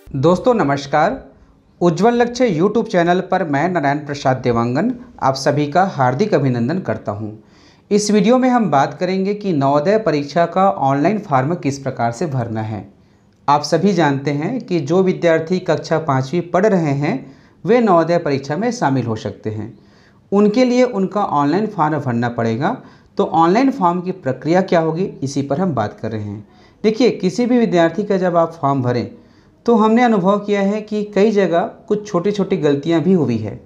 दोस्तों नमस्कार। उज्ज्वल लक्ष्य यूट्यूब चैनल पर मैं नारायण प्रसाद देवांगन आप सभी का हार्दिक अभिनंदन करता हूं। इस वीडियो में हम बात करेंगे कि नवोदय परीक्षा का ऑनलाइन फॉर्म किस प्रकार से भरना है। आप सभी जानते हैं कि जो विद्यार्थी कक्षा 5वीं पढ़ रहे हैं वे नवोदय परीक्षा में शामिल हो सकते हैं। उनके लिए उनका ऑनलाइन फॉर्म भरना पड़ेगा। तो ऑनलाइन फॉर्म की प्रक्रिया क्या होगी, इसी पर हम बात कर रहे हैं। देखिए, किसी भी विद्यार्थी का जब आप फॉर्म भरें तो हमने अनुभव किया है कि कई जगह कुछ छोटी छोटी गलतियां भी हुई है।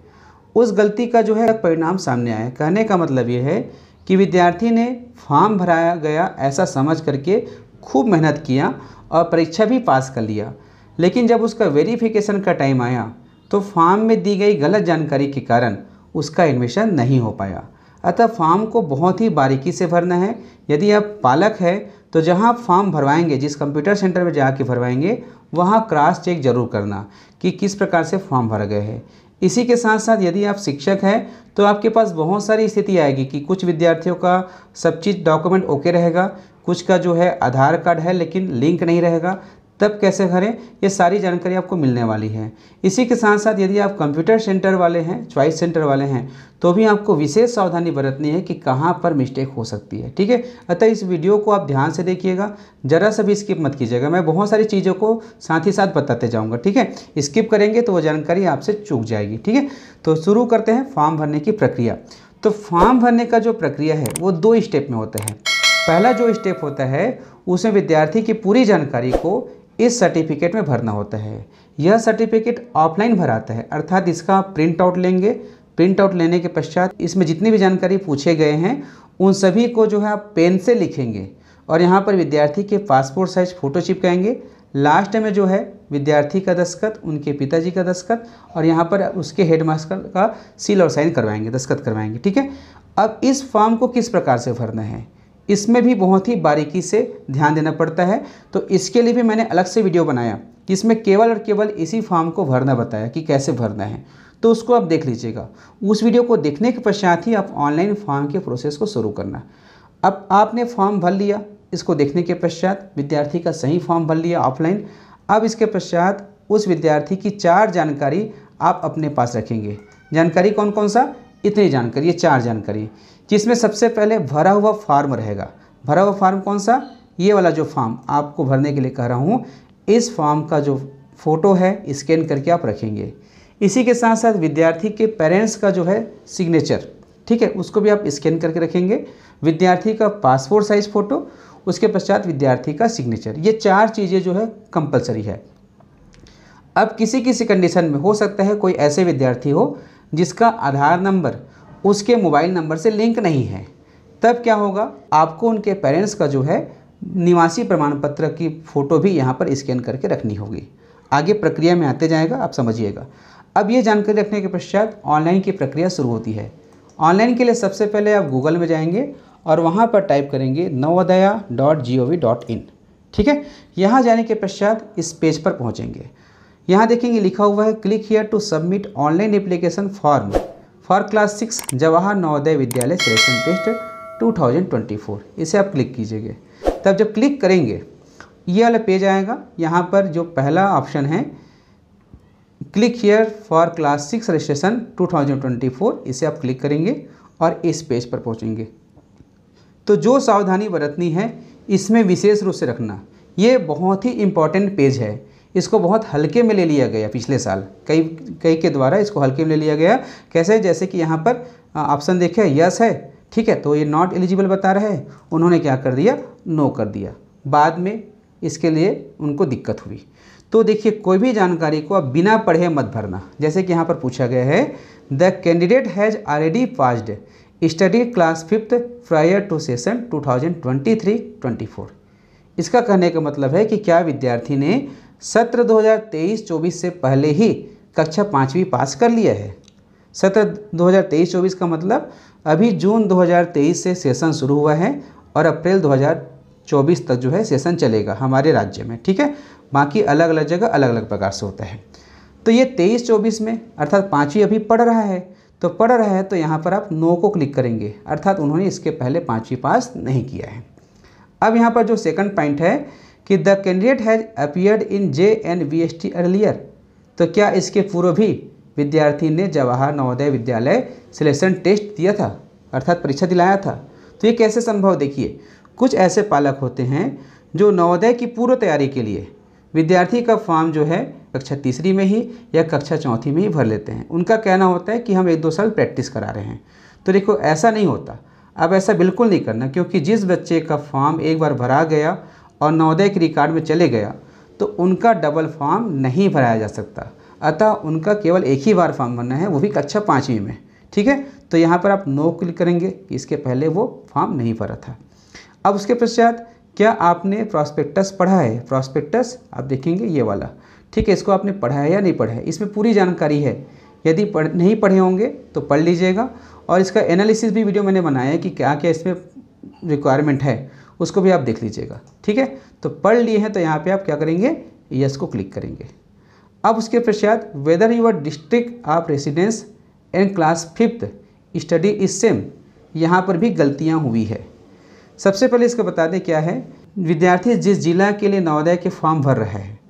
उस गलती का जो है परिणाम सामने आया। कहने का मतलब ये है कि विद्यार्थी ने फॉर्म भराया गया ऐसा समझ करके खूब मेहनत किया और परीक्षा भी पास कर लिया, लेकिन जब उसका वेरिफिकेशन का टाइम आया तो फॉर्म में दी गई गलत जानकारी के कारण उसका एडमिशन नहीं हो पाया। अतः फॉर्म को बहुत ही बारीकी से भरना है। यदि आप पालक हैं तो जहां आप फॉर्म भरवाएंगे, जिस कंप्यूटर सेंटर में जाके भरवाएंगे, वहां क्रॉस चेक जरूर करना कि किस प्रकार से फॉर्म भरा गया है। इसी के साथ साथ यदि आप शिक्षक हैं तो आपके पास बहुत सारी स्थिति आएगी कि कुछ विद्यार्थियों का सब चीज़ डॉक्यूमेंट ओके रहेगा, कुछ का जो है आधार कार्ड है लेकिन लिंक नहीं रहेगा। तब कैसे करें, ये सारी जानकारी आपको मिलने वाली है। इसी के साथ साथ यदि आप कंप्यूटर सेंटर वाले हैं, चॉइस सेंटर वाले हैं, तो भी आपको विशेष सावधानी बरतनी है कि कहाँ पर मिस्टेक हो सकती है। ठीक है, अतः इस वीडियो को आप ध्यान से देखिएगा, ज़रा सा भी स्किप मत कीजिएगा। मैं बहुत सारी चीज़ों को साथ ही साथ बताते जाऊँगा। ठीक है, स्किप करेंगे तो वो जानकारी आपसे चूक जाएगी। ठीक है, तो शुरू करते हैं फॉर्म भरने की प्रक्रिया। तो फॉर्म भरने का जो प्रक्रिया है वो 2 स्टेप में होता है। पहला जो स्टेप होता है उसमें विद्यार्थी की पूरी जानकारी को इस सर्टिफिकेट में भरना होता है। यह सर्टिफिकेट ऑफलाइन भराता है, अर्थात इसका आप प्रिंट आउट लेंगे। प्रिंट आउट लेने के पश्चात इसमें जितनी भी जानकारी पूछे गए हैं उन सभी को जो है आप पेन से लिखेंगे और यहाँ पर विद्यार्थी के पासपोर्ट साइज फ़ोटो चिपकाएंगे। लास्ट में जो है विद्यार्थी का दस्तखत, उनके पिताजी का दस्तखत और यहाँ पर उसके हेडमास्टर का सील और साइन करवाएंगे, दस्तखत करवाएंगे। ठीक है, अब इस फॉर्म को किस प्रकार से भरना है, इसमें भी बहुत ही बारीकी से ध्यान देना पड़ता है। तो इसके लिए भी मैंने अलग से वीडियो बनाया जिसमें केवल और केवल इसी फॉर्म को भरना बताया कि कैसे भरना है, तो उसको आप देख लीजिएगा। उस वीडियो को देखने के पश्चात ही आप ऑनलाइन फॉर्म के प्रोसेस को शुरू करना। अब आपने फॉर्म भर लिया, इसको देखने के पश्चात विद्यार्थी का सही फॉर्म भर लिया ऑफलाइन। अब इसके पश्चात उस विद्यार्थी की 4 जानकारी आप अपने पास रखेंगे। जानकारी कौन कौन सा, इतनी जानकारी, ये 4 जानकारी, जिसमें सबसे पहले भरा हुआ फॉर्म रहेगा। भरा हुआ फॉर्म कौन सा, ये वाला जो फॉर्म आपको भरने के लिए कह रहा हूँ, इस फॉर्म का जो फ़ोटो है स्कैन करके आप रखेंगे। इसी के साथ साथ विद्यार्थी के पेरेंट्स का जो है सिग्नेचर, ठीक है, उसको भी आप स्कैन करके रखेंगे। विद्यार्थी का पासपोर्ट साइज़ फ़ोटो, उसके पश्चात विद्यार्थी का सिग्नेचर। ये 4 चीज़ें जो है कंपलसरी है। अब किसी किसी कंडीशन में हो सकता है कोई ऐसे विद्यार्थी हो जिसका आधार नंबर उसके मोबाइल नंबर से लिंक नहीं है। तब क्या होगा, आपको उनके पेरेंट्स का जो है निवासी प्रमाण पत्र की फ़ोटो भी यहाँ पर स्कैन करके रखनी होगी। आगे प्रक्रिया में आते जाएगा, आप समझिएगा। अब ये जानकारी रखने के पश्चात ऑनलाइन की प्रक्रिया शुरू होती है। ऑनलाइन के लिए सबसे पहले आप गूगल में जाएंगे और वहाँ पर टाइप करेंगे navodaya.gov.in। ठीक है, यहाँ जाने के पश्चात इस पेज पर पहुँचेंगे। यहाँ देखेंगे लिखा हुआ है click here to submit online application form for class 6 Jawahar Navodaya Vidyalaya selection test 2024। इसे आप क्लिक कीजिएगा। तब जब क्लिक करेंगे ये वाला पेज आएगा। यहाँ पर जो पहला ऑप्शन है click here for class 6 registration 2024, इसे आप क्लिक करेंगे और इस पेज पर पहुँचेंगे। तो जो सावधानी बरतनी है इसमें विशेष रूप से रखना, ये बहुत ही इम्पॉर्टेंट पेज है। इसको बहुत हल्के में ले लिया गया पिछले साल, कई के द्वारा इसको हल्के में ले लिया गया। कैसे, जैसे कि यहाँ पर ऑप्शन देखे यस है, ठीक है, तो ये नॉट एलिजिबल बता रहे हैं, उन्होंने क्या कर दिया, नो कर दिया। बाद में इसके लिए उनको दिक्कत हुई। तो देखिए, कोई भी जानकारी को आप बिना पढ़े मत भरना। जैसे कि यहाँ पर पूछा गया है the candidate has already passed study class 5th prior to session 2023-24। इसका कहने का मतलब है कि क्या विद्यार्थी ने सत्र 2023-24 से पहले ही कक्षा 5वीं पास कर लिया है। सत्र 2023-24 का मतलब अभी जून 2023 से सेशन शुरू हुआ है और अप्रैल 2024 तक जो है सेशन चलेगा हमारे राज्य में। ठीक है, बाकी अलग अलग जगह अलग अलग प्रकार से होता है। तो ये 23-24 में अर्थात 5वीं अभी पढ़ रहा है, तो यहाँ पर आप नो को क्लिक करेंगे, अर्थात उन्होंने इसके पहले 5वीं पास नहीं किया है। अब यहाँ पर जो सेकंड पॉइंट है कि the candidate has appeared in JNVST earlier, तो क्या इसके पूर्व भी विद्यार्थी ने जवाहर नवोदय विद्यालय सिलेक्शन टेस्ट दिया था, अर्थात परीक्षा दिलाया था। तो ये कैसे संभव, देखिए कुछ ऐसे पालक होते हैं जो नवोदय की पूर्व तैयारी के लिए विद्यार्थी का फॉर्म जो है कक्षा तीसरी में ही या कक्षा चौथी में ही भर लेते हैं। उनका कहना होता है कि हम 1-2 साल प्रैक्टिस करा रहे हैं। तो देखो ऐसा नहीं होता, अब ऐसा बिल्कुल नहीं करना, क्योंकि जिस बच्चे का फॉर्म एक बार भरा गया और नवोदय के रिकॉर्ड में चले गया तो उनका डबल फॉर्म नहीं भराया जा सकता। अतः उनका केवल एक ही बार फॉर्म भरना है, वो भी कक्षा 5वीं में। ठीक है, तो यहाँ पर आप नो क्लिक करेंगे, इसके पहले वो फॉर्म नहीं भरा था। अब उसके पश्चात क्या आपने प्रॉस्पेक्टस पढ़ा है, प्रॉस्पेक्टस आप देखेंगे ये वाला। ठीक है, इसको आपने पढ़ा है या नहीं पढ़ा है, इसमें पूरी जानकारी है। यदि नहीं पढ़े होंगे तो पढ़ लीजिएगा, और इसका एनालिसिस भी वीडियो मैंने बनाया है कि क्या क्या इसमें रिक्वायरमेंट है, उसको भी आप देख लीजिएगा। ठीक है, तो पढ़ लिए हैं तो यहाँ पे आप क्या करेंगे, यस को क्लिक करेंगे। अब उसके पश्चात whether your district of residence in class 5th study is same, यहाँ पर भी गलतियाँ हुई है। सबसे पहले इसको बता दें क्या है, विद्यार्थी जिस जिला के लिए नवोदय के फॉर्म भर रहा है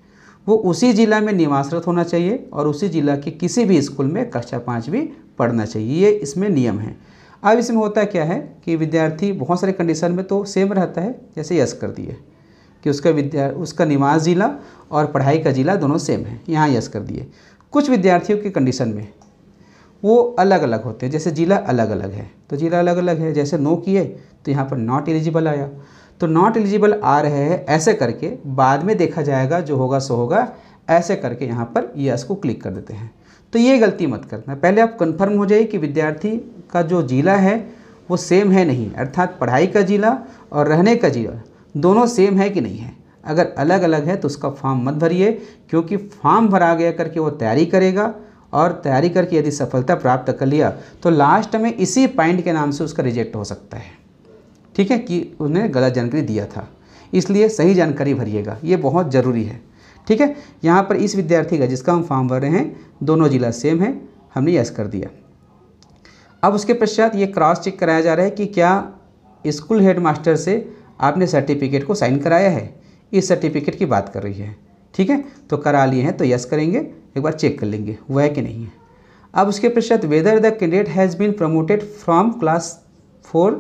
वो उसी जिला में निवासरत होना चाहिए और उसी जिला के किसी भी स्कूल में कक्षा 5वीं पढ़ना चाहिए, ये इसमें नियम है। अब इसमें होता क्या है कि विद्यार्थी बहुत सारे कंडीशन में तो सेम रहता है, जैसे यस कर दिए कि उसका निवास जिला और पढ़ाई का जिला दोनों सेम है, यहाँ यस कर दिए। कुछ विद्यार्थियों के कंडीशन में वो अलग अलग होते हैं, जैसे जिला अलग अलग है तो जिला अलग अलग है, जैसे नो किए तो यहाँ पर नॉट एलिजिबल आया, तो नॉट एलिजिबल आ रहे हैं ऐसे करके बाद में देखा जाएगा, जो होगा सो होगा, ऐसे करके यहाँ पर यस को क्लिक कर देते हैं। तो ये गलती मत करना, पहले आप कंफर्म हो जाइए कि विद्यार्थी का जो जिला है वो सेम है नहीं, अर्थात पढ़ाई का जिला और रहने का जिला दोनों सेम है कि नहीं है। अगर अलग अलग है तो उसका फॉर्म मत भरिए, क्योंकि फॉर्म भरा गया करके वो तैयारी करेगा और तैयारी करके यदि सफलता प्राप्त कर लिया तो लास्ट में इसी पॉइंट के नाम से उसका रिजेक्ट हो सकता है। ठीक है, कि उन्हें गलत जानकारी दिया था, इसलिए सही जानकारी भरिएगा, ये बहुत ज़रूरी है। ठीक है, यहाँ पर इस विद्यार्थी का जिसका हम फॉर्म भर रहे हैं दोनों जिला सेम है, हमने यस कर दिया। अब उसके पश्चात ये क्रॉस चेक कराया जा रहा है कि क्या स्कूल हेडमास्टर से आपने सर्टिफिकेट को साइन कराया है, इस सर्टिफिकेट की बात कर रही है। ठीक है, तो करा लिए हैं तो यस करेंगे, एक बार चेक कर लेंगे वो है कि नहीं है। अब उसके पश्चात whether the candidate has been promoted from class 4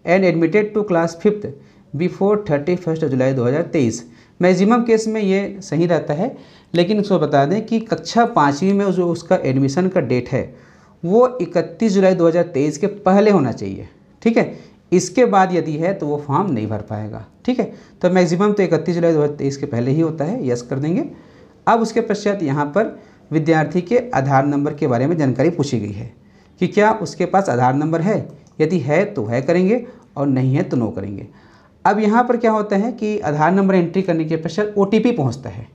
and admitted to class 5th before 31 July 2023। Maximum case में ये सही रहता है, लेकिन उसको बता दें कि कक्षा 5वीं में जो उसका एडमिशन का डेट है वो 31 जुलाई 2023 के पहले होना चाहिए। ठीक है, इसके बाद यदि है तो वो फॉर्म नहीं भर पाएगा। ठीक है, तो मैक्सिमम तो 31 जुलाई 2023 के पहले ही होता है, यस कर देंगे। अब उसके पश्चात यहाँ पर विद्यार्थी के आधार नंबर के बारे में जानकारी पूछी गई है कि क्या उसके पास आधार नंबर है, यदि है तो है करेंगे और नहीं है तो नो करेंगे। अब यहाँ पर क्या होता है कि आधार नंबर एंट्री करने के पश्चात OTP पहुँचता है,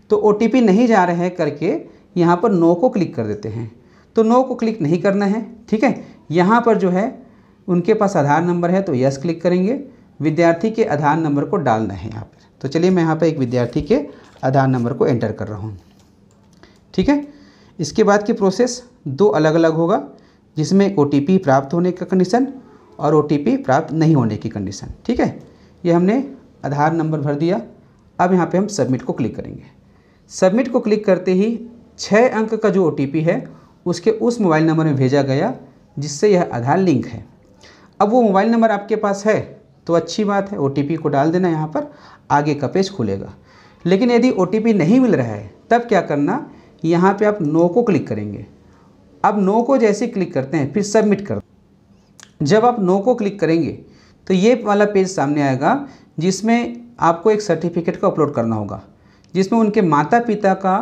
तो OTP नहीं जा रहा है करके यहाँ पर नो को क्लिक कर देते हैं, तो नो को क्लिक नहीं करना है। ठीक है, यहाँ पर जो है उनके पास आधार नंबर है तो यस क्लिक करेंगे, विद्यार्थी के आधार नंबर को डालना है यहाँ पर। तो चलिए मैं यहाँ पर एक विद्यार्थी के आधार नंबर को एंटर कर रहा हूँ। ठीक है, इसके बाद की प्रोसेस दो अलग अलग होगा, जिसमें OTP प्राप्त होने का कंडीशन और OTP प्राप्त नहीं होने की कंडीशन। ठीक है, ये हमने आधार नंबर भर दिया। अब यहाँ पे हम सबमिट को क्लिक करेंगे। सबमिट को क्लिक करते ही 6 अंक का जो OTP है उसके उस मोबाइल नंबर में भेजा गया जिससे यह आधार लिंक है। अब वो मोबाइल नंबर आपके पास है तो अच्छी बात है, OTP को डाल देना, यहाँ पर आगे का पेज खुलेगा। लेकिन यदि OTP नहीं मिल रहा है तब क्या करना, यहाँ पे आप नो को क्लिक करेंगे। अब नो को जैसे क्लिक करते हैं फिर सबमिट कर, जब आप नो को क्लिक करेंगे तो ये वाला पेज सामने आएगा जिसमें आपको एक सर्टिफिकेट को अपलोड करना होगा, जिसमें उनके माता पिता का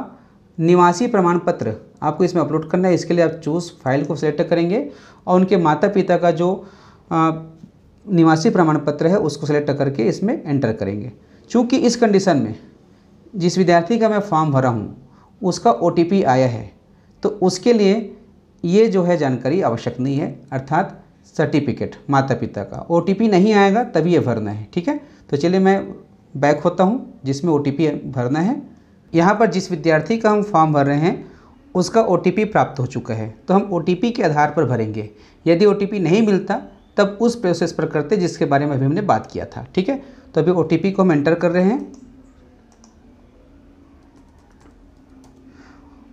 निवासी प्रमाण पत्र आपको इसमें अपलोड करना है। इसके लिए आप चूज़ फाइल को सेलेक्ट करेंगे और उनके माता पिता का जो निवासी प्रमाण पत्र है उसको सेलेक्ट करके इसमें एंटर करेंगे। चूँकि इस कंडीशन में जिस विद्यार्थी का मैं फॉर्म भरा हूँ उसका OTP आया है तो उसके लिए ये जो है जानकारी आवश्यक नहीं है, अर्थात सर्टिफिकेट माता पिता का। OTP नहीं आएगा तभी ये भरना है। ठीक है, तो चलिए मैं बैक होता हूँ जिसमें OTP भरना है। यहाँ पर जिस विद्यार्थी का हम फॉर्म भर रहे हैं उसका OTP प्राप्त हो चुका है तो हम OTP के आधार पर भरेंगे। यदि OTP नहीं मिलता तब उस प्रोसेस पर करते जिसके बारे में अभी हमने बात किया था। ठीक है, तो अभी OTP को हम एंटर कर रहे हैं।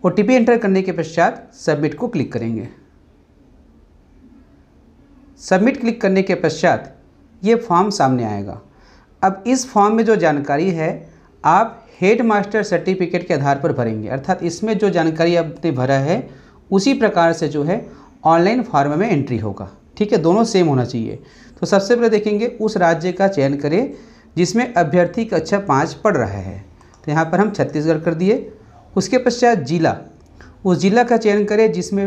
OTP एंटर करने के पश्चात सबमिट को क्लिक करेंगे। सबमिट क्लिक करने के पश्चात ये फॉर्म सामने आएगा। अब इस फॉर्म में जो जानकारी है आप हेड मास्टर सर्टिफिकेट के आधार पर भरेंगे, अर्थात इसमें जो जानकारी आपने भरा है उसी प्रकार से जो है ऑनलाइन फॉर्म में एंट्री होगा। ठीक है, दोनों सेम होना चाहिए। तो सबसे पहले देखेंगे उस राज्य का चयन करें जिसमें अभ्यर्थी कक्षा 5 पढ़ रहा है। तो यहाँ पर हम छत्तीसगढ़ कर दिए। उसके पश्चात जिला, उस जिला का चयन करें जिसमें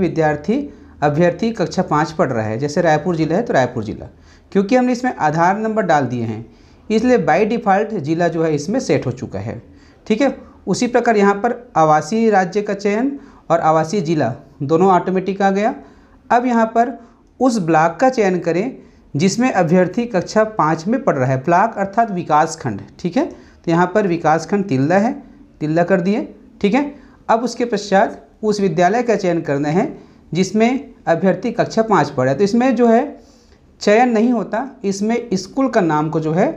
अभ्यर्थी कक्षा 5 पढ़ रहा है। जैसे रायपुर जिला है तो रायपुर जिला, क्योंकि हमने इसमें आधार नंबर डाल दिए हैं इसलिए बाय डिफ़ॉल्ट जिला जो है इसमें सेट हो चुका है। ठीक है, उसी प्रकार यहाँ पर आवासीय राज्य का चयन और आवासीय जिला दोनों ऑटोमेटिक आ गया। अब यहाँ पर उस ब्लॉक का चयन करें जिसमें अभ्यर्थी कक्षा 5 में पढ़ रहा है। ब्लॉक अर्थात विकास खंड। ठीक है, तो यहाँ पर विकास खंड तिल्दा है, तिल्दा कर दिए। ठीक है, अब उसके पश्चात उस विद्यालय का चयन करना है जिसमें अभ्यर्थी कक्षा 5 पढ़ा है। तो इसमें जो है चयन नहीं होता, इसमें स्कूल का नाम को जो है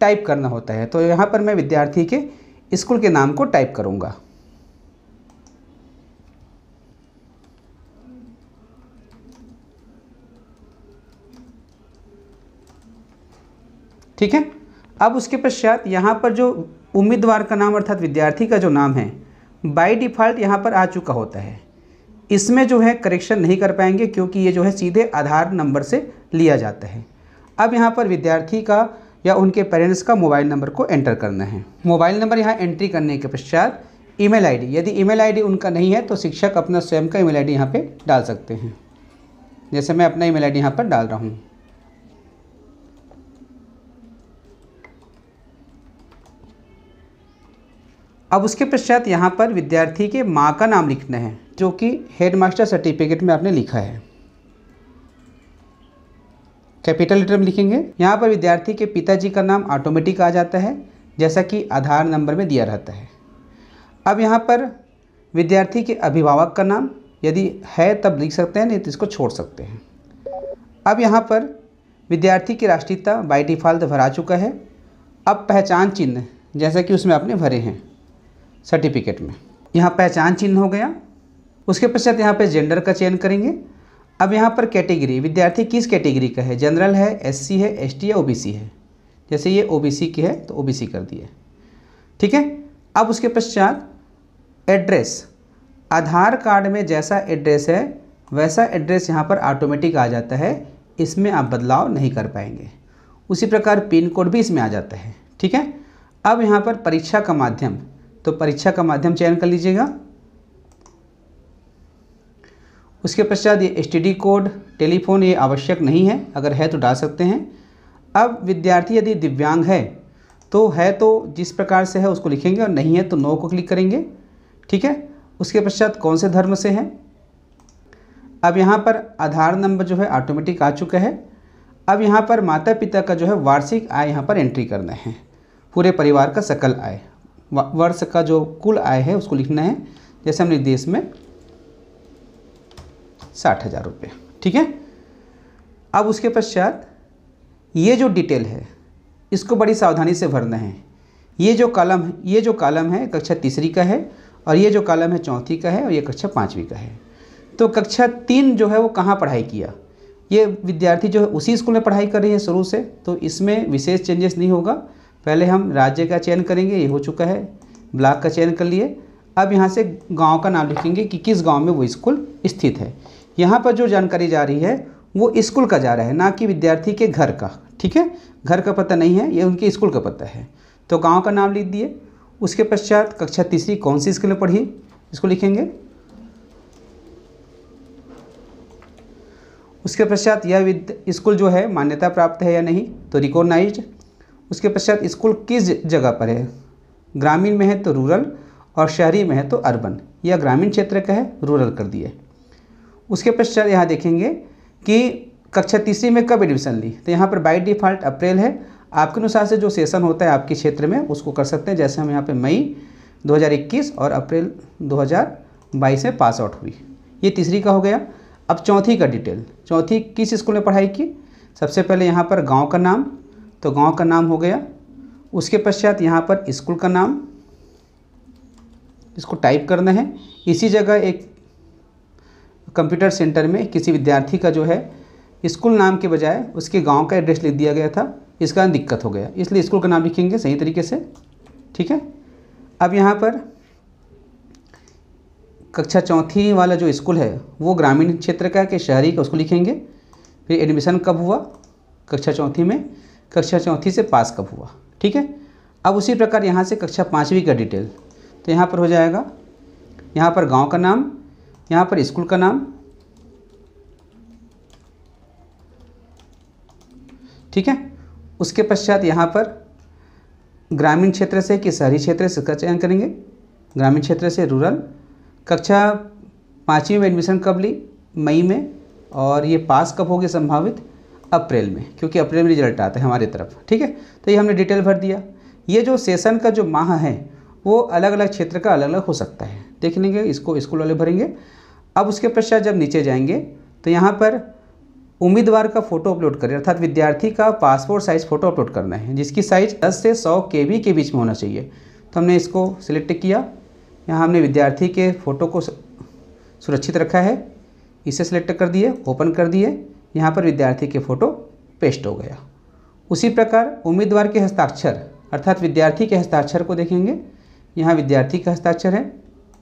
टाइप करना होता है। तो यहाँ पर मैं विद्यार्थी के स्कूल के नाम को टाइप करूँगा। ठीक है, अब उसके पश्चात यहाँ पर जो उम्मीदवार का नाम अर्थात विद्यार्थी का जो नाम है बाय डिफ़ॉल्ट यहाँ पर आ चुका होता है। इसमें जो है करेक्शन नहीं कर पाएंगे क्योंकि ये जो है सीधे आधार नंबर से लिया जाता है। अब यहाँ पर विद्यार्थी का या उनके पेरेंट्स का मोबाइल नंबर को एंटर करना है। मोबाइल नंबर यहाँ एंट्री करने के पश्चात ईमेल आईडी, यदि ईमेल आईडी उनका नहीं है तो शिक्षक अपना स्वयं का ईमेल आईडी यहाँ पे डाल सकते हैं। जैसे मैं अपना ईमेल आईडी यहाँ पर डाल रहा हूँ। अब उसके पश्चात यहाँ पर विद्यार्थी के माँ का नाम लिखना है जो कि हेडमास्टर सर्टिफिकेट में आपने लिखा है। कैपिटल लेटर में लिखेंगे। यहाँ पर विद्यार्थी के पिताजी का नाम ऑटोमेटिक आ जाता है जैसा कि आधार नंबर में दिया रहता है। अब यहाँ पर विद्यार्थी के अभिभावक का नाम यदि है तब लिख सकते हैं, नहीं तो इसको छोड़ सकते हैं। अब यहाँ पर विद्यार्थी की राष्ट्रीयता बाय डिफ़ॉल्ट भरा चुका है। अब पहचान चिन्ह जैसा कि उसमें आपने भरे हैं सर्टिफिकेट में, यहाँ पहचान चिन्ह हो गया। उसके पश्चात यहाँ पर जेंडर का चयन करेंगे। अब यहाँ पर कैटेगरी, विद्यार्थी किस कैटेगरी का है, जनरल है, SC है, ST या OBC है। जैसे ये OBC की है तो OBC कर दिए। ठीक है, अब उसके पश्चात एड्रेस, आधार कार्ड में जैसा एड्रेस है वैसा एड्रेस यहाँ पर ऑटोमेटिक आ जाता है, इसमें आप बदलाव नहीं कर पाएंगे। उसी प्रकार पिन कोड भी इसमें आ जाता है। ठीक है, अब यहाँ पर परीक्षा का माध्यम, तो परीक्षा का माध्यम चयन कर लीजिएगा। उसके पश्चात ये STD कोड, टेलीफोन ये आवश्यक नहीं है, अगर है तो डाल सकते हैं। अब विद्यार्थी यदि दिव्यांग है तो जिस प्रकार से है उसको लिखेंगे और नहीं है तो नो को क्लिक करेंगे। ठीक है, उसके पश्चात कौन से धर्म से है। अब यहाँ पर आधार नंबर जो है ऑटोमेटिक आ चुका है। अब यहाँ पर माता पिता का जो है वार्षिक आय यहाँ पर एंट्री करना है, पूरे परिवार का सकल आय, वर्ष का जो कुल आय है उसको लिखना है। जैसे हमने देश में 60,000 रुपये। ठीक है, अब उसके पश्चात ये जो डिटेल है इसको बड़ी सावधानी से भरना है। ये जो कॉलम है कक्षा 3री का है और ये जो कॉलम है 4थी का है और ये कक्षा 5वीं का है। तो कक्षा 3 जो है वो कहाँ पढ़ाई किया, ये विद्यार्थी जो है उसी स्कूल में पढ़ाई कर रही है शुरू से, तो इसमें विशेष चेंजेस नहीं होगा। पहले हम राज्य का चयन करेंगे, ये हो चुका है, ब्लॉक का चयन कर लिए। अब यहाँ से गांव का नाम लिखेंगे कि किस गांव में वो स्कूल स्थित है। यहाँ पर जो जानकारी जा रही है वो स्कूल का जा रहा है, ना कि विद्यार्थी के घर का। ठीक है, घर का पता नहीं है, ये उनके स्कूल का पता है। तो गांव का नाम लिख दिए। उसके पश्चात कक्षा 3री कौन सी स्कूल में पढ़ी इसको लिखेंगे। उसके पश्चात यह स्कूल जो है मान्यता प्राप्त है या नहीं, तो रिकॉग्नाइज्ड। उसके पश्चात स्कूल किस जगह पर है, ग्रामीण में है तो रूरल और शहरी में है तो अर्बन, या ग्रामीण क्षेत्र का है रूरल कर दिए। उसके पश्चात यहाँ देखेंगे कि कक्षा 3री में कब एडमिशन ली, तो यहाँ पर बाय डिफ़ॉल्ट अप्रैल है। आपके अनुसार से जो सेशन होता है आपके क्षेत्र में उसको कर सकते हैं। जैसे हम यहाँ पे मई 2021 और अप्रैल 2022 में पास आउट हुई, ये 3री का हो गया। अब 4थी का डिटेल, 4थी किस स्कूल में पढ़ाई की, सबसे पहले यहाँ पर गांव का नाम, तो गांव का नाम हो गया। उसके पश्चात यहाँ पर स्कूल का नाम, इसको टाइप करना है। इसी जगह एक कंप्यूटर सेंटर में किसी विद्यार्थी का जो है स्कूल नाम के बजाय उसके गांव का एड्रेस लिख दिया गया था, इसका दिक्कत हो गया, इसलिए स्कूल का नाम लिखेंगे सही तरीके से। ठीक है, अब यहाँ पर कक्षा चौथी वाला जो स्कूल है वो ग्रामीण क्षेत्र का कि शहरी का, उसको लिखेंगे। फिर एडमिशन कब हुआ कक्षा चौथी में, कक्षा चौथी से पास कब हुआ। ठीक है, अब उसी प्रकार यहाँ से कक्षा पाँचवीं का डिटेल, तो यहाँ पर हो जाएगा, यहाँ पर गांव का नाम, यहाँ पर स्कूल का नाम। ठीक है, उसके पश्चात यहाँ पर ग्रामीण क्षेत्र से कि शहरी क्षेत्र से इसका चयन करेंगे, ग्रामीण क्षेत्र से रूरल। कक्षा पाँचवीं में एडमिशन कब ली, मई में, और ये पास कब होगी संभावित, अप्रैल में, क्योंकि अप्रैल में रिजल्ट आता है हमारी तरफ। ठीक है, तो ये हमने डिटेल भर दिया। ये जो सेशन का जो माह है वो अलग अलग क्षेत्र का अलग अलग हो सकता है, देख लेंगे, इसको स्कूल वाले भरेंगे। अब उसके पश्चात जब नीचे जाएंगे तो यहाँ पर उम्मीदवार का फ़ोटो अपलोड करें, अर्थात विद्यार्थी का पासपोर्ट साइज़ फ़ोटो अपलोड करना है, जिसकी साइज़ 10 से 100 KB के बीच में होना चाहिए। तो हमने इसको सिलेक्ट किया, यहाँ हमने विद्यार्थी के फ़ोटो को सुरक्षित रखा है, इसे सिलेक्ट कर दिए, ओपन कर दिए, यहाँ पर विद्यार्थी के फ़ोटो पेस्ट हो गया। उसी प्रकार उम्मीदवार के हस्ताक्षर अर्थात विद्यार्थी के हस्ताक्षर को देखेंगे, यहाँ विद्यार्थी का हस्ताक्षर है,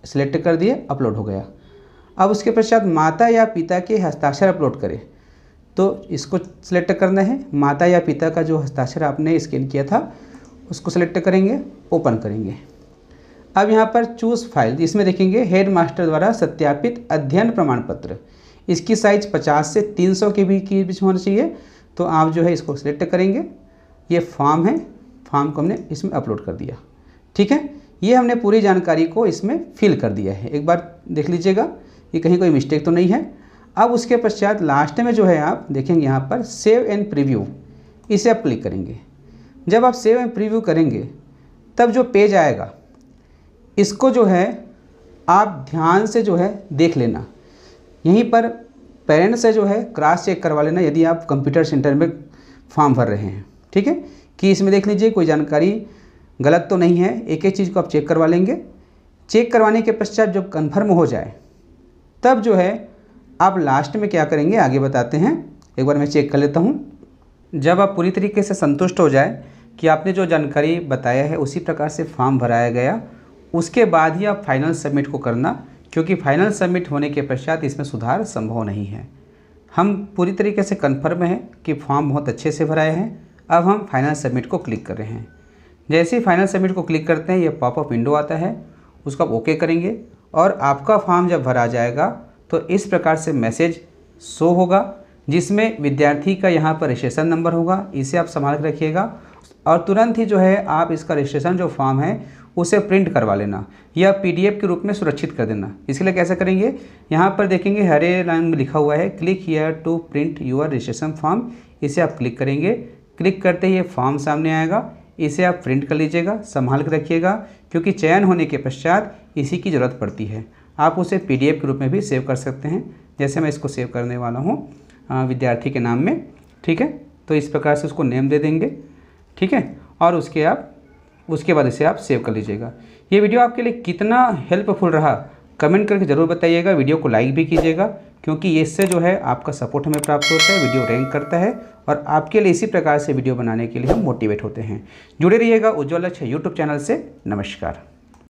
सिलेक्ट कर दिए, अपलोड हो गया। अब उसके पश्चात माता या पिता के हस्ताक्षर अपलोड करें, तो इसको सिलेक्ट करना है। माता या पिता का जो हस्ताक्षर आपने स्कैन किया था उसको सिलेक्ट करेंगे, ओपन करेंगे। अब यहाँ पर चूज़ फाइल, इसमें देखेंगे हेड मास्टर द्वारा सत्यापित अध्ययन प्रमाण पत्र, इसकी साइज़ 50 से 300 KB के बीच होना चाहिए। तो आप जो है इसको सिलेक्ट करेंगे, ये फॉर्म है, फॉर्म को हमने इसमें अपलोड कर दिया। ठीक है, ये हमने पूरी जानकारी को इसमें फिल कर दिया है, एक बार देख लीजिएगा ये कहीं कोई मिस्टेक तो नहीं है। अब उसके पश्चात लास्ट में जो है आप देखेंगे यहाँ पर सेव एंड प्रीव्यू, इसे आप क्लिक करेंगे। जब आप सेव एंड प्रीव्यू करेंगे तब जो पेज आएगा इसको जो है आप ध्यान से जो है देख लेना, यहीं पर पेरेंट्स से जो है क्रॉस चेक करवा लेना यदि आप कंप्यूटर सेंटर में फॉर्म भर रहे हैं। ठीक है, कि इसमें देख लीजिए कोई जानकारी गलत तो नहीं है, एक एक चीज़ को आप चेक करवा लेंगे। चेक करवाने के पश्चात जब कन्फर्म हो जाए तब जो है आप लास्ट में क्या करेंगे आगे बताते हैं, एक बार मैं चेक कर लेता हूँ। जब आप पूरी तरीके से संतुष्ट हो जाए कि आपने जो जानकारी बताया है उसी प्रकार से फॉर्म भराया गया, उसके बाद ही आप फाइनल सबमिट को करना, क्योंकि फाइनल सबमिट होने के पश्चात इसमें सुधार संभव नहीं है। हम पूरी तरीके से कन्फर्म हैं कि फॉर्म बहुत अच्छे से भराए हैं। अब हम फाइनल सबमिट को क्लिक कर रहे हैं। जैसे ही फाइनल सबमिट को क्लिक करते हैं ये पॉपअप विंडो आता है, उसको आप ओके करेंगे और आपका फॉर्म जब भरा जाएगा तो इस प्रकार से मैसेज शो होगा, जिसमें विद्यार्थी का यहाँ पर रजिस्ट्रेशन नंबर होगा, इसे आप संभाल कर रखिएगा और तुरंत ही जो है आप इसका रजिस्ट्रेशन जो फॉर्म है उसे प्रिंट करवा लेना या PDF के रूप में सुरक्षित कर देना। इसके लिए कैसे करेंगे, यहाँ पर देखेंगे हरे लाइन में लिखा हुआ है click here to print your registration form, इसे आप क्लिक करेंगे। क्लिक करते ही ये फॉर्म सामने आएगा, इसे आप प्रिंट कर लीजिएगा, संभाल कर रखिएगा, क्योंकि चयन होने के पश्चात इसी की ज़रूरत पड़ती है। आप उसे PDF के रूप में भी सेव कर सकते हैं, जैसे मैं इसको सेव करने वाला हूँ विद्यार्थी के नाम में। ठीक है, तो इस प्रकार से उसको नेम दे देंगे। ठीक है, और उसके बाद इसे आप सेव कर लीजिएगा। ये वीडियो आपके लिए कितना हेल्पफुल रहा कमेंट करके ज़रूर बताइएगा। वीडियो को लाइक भी कीजिएगा, क्योंकि इससे जो है आपका सपोर्ट हमें प्राप्त होता है, वीडियो रैंक करता है और आपके लिए इसी प्रकार से वीडियो बनाने के लिए हम मोटिवेट होते हैं। जुड़े रहिएगा उज्ज्वल लक्ष्य यूट्यूब चैनल से। नमस्कार।